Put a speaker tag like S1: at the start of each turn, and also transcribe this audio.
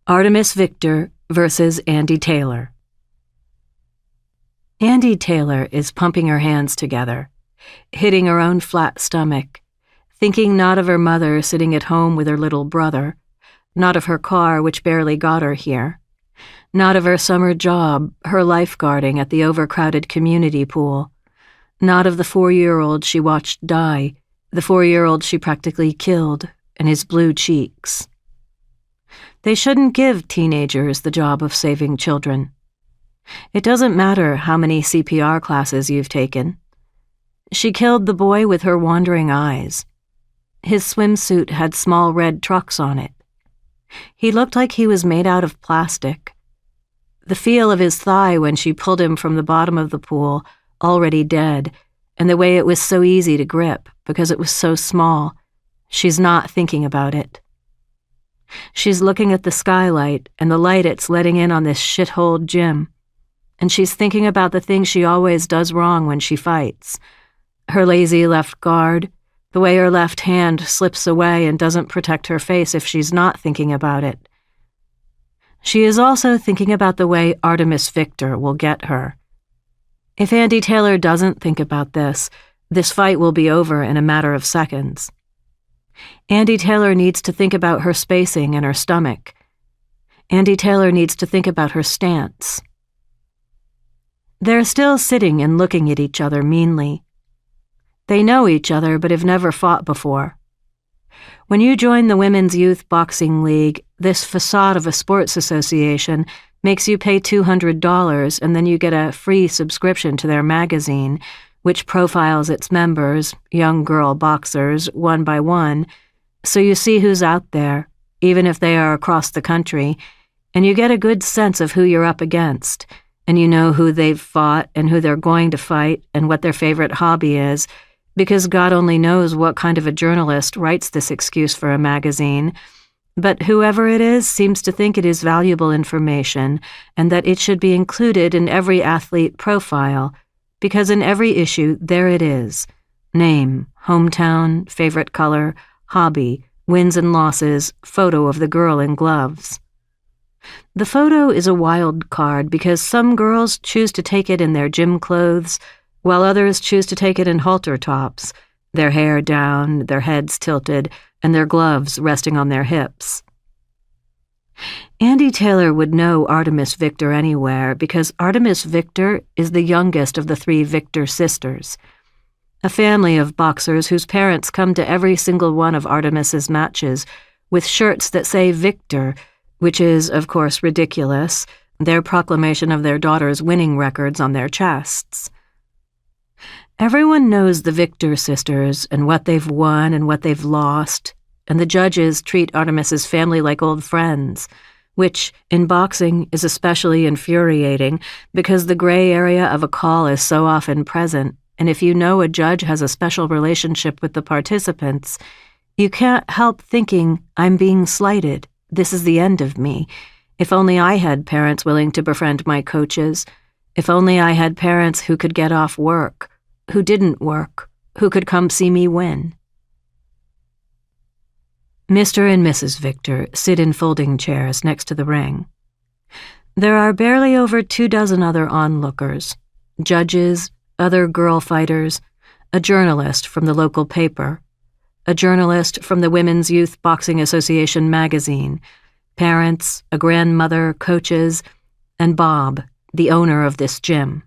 S1: Artemis Victor versus Andy Taylor. Andy Taylor is pumping her hands together, hitting her own flat stomach, thinking not of her mother sitting at home with her little brother, not of her car which barely got her here, not of her summer job, her lifeguarding at the overcrowded community pool, not of the 4-year-old she watched die, the 4-year-old she practically killed, and his blue cheeks. They shouldn't give teenagers the job of saving children. It doesn't matter how many CPR classes you've taken. She killed the boy with her wandering eyes. His swimsuit had small red trucks on it. He looked like he was made out of plastic. The feel of his thigh when she pulled him from the bottom of the pool, already dead, and the way it was so easy to grip because it was so small. She's not thinking about it. She's looking at the skylight and the light it's letting in on this shithole gym, and she's thinking about the things she always does wrong when she fights. Her lazy left guard, the way her left hand slips away and doesn't protect her face if she's not thinking about it. She is also thinking about the way Artemis Victor will get her. If Andy Taylor doesn't think about this fight will be over in a matter of seconds. Andy Taylor needs to think about her spacing and her stomach. Andy Taylor needs to think about her stance. They're still sitting and looking at each other meanly. They know each other but have never fought before. When you join the Women's Youth Boxing League, this facade of a sports association makes you pay $200 and then you get a free subscription to their magazine, which profiles its members, young girl boxers, one by one, so you see who's out there, even if they are across the country, and you get a good sense of who you're up against, and you know who they've fought and who they're going to fight and what their favorite hobby is, because God only knows what kind of a journalist writes this excuse for a magazine, but whoever it is seems to think it is valuable information and that it should be included in every athlete profile, because in every issue, there it is. Name, hometown, favorite color, hobby, wins and losses, photo of the girl in gloves. The photo is a wild card because some girls choose to take it in their gym clothes, while others choose to take it in halter tops, their hair down, their heads tilted, and their gloves resting on their hips. Andy Taylor would know Artemis Victor anywhere because Artemis Victor is the youngest of the 3 Victor sisters, a family of boxers whose parents come to every single one of Artemis's matches with shirts that say Victor, which is, of course, ridiculous, their proclamation of their daughter's winning records on their chests. Everyone knows the Victor sisters and what they've won and what they've lost, and the judges treat Artemis's family like old friends, which, in boxing, is especially infuriating because the gray area of a call is so often present, and if you know a judge has a special relationship with the participants, you can't help thinking, I'm being slighted, this is the end of me. If only I had parents willing to befriend my coaches, if only I had parents who could get off work, who didn't work, who could come see me win. Mr. and Mrs. Victor sit in folding chairs next to the ring. There are barely over 24 other onlookers, judges, other girl fighters, a journalist from the local paper, a journalist from the Women's Youth Boxing Association magazine, parents, a grandmother, coaches, and Bob, the owner of this gym.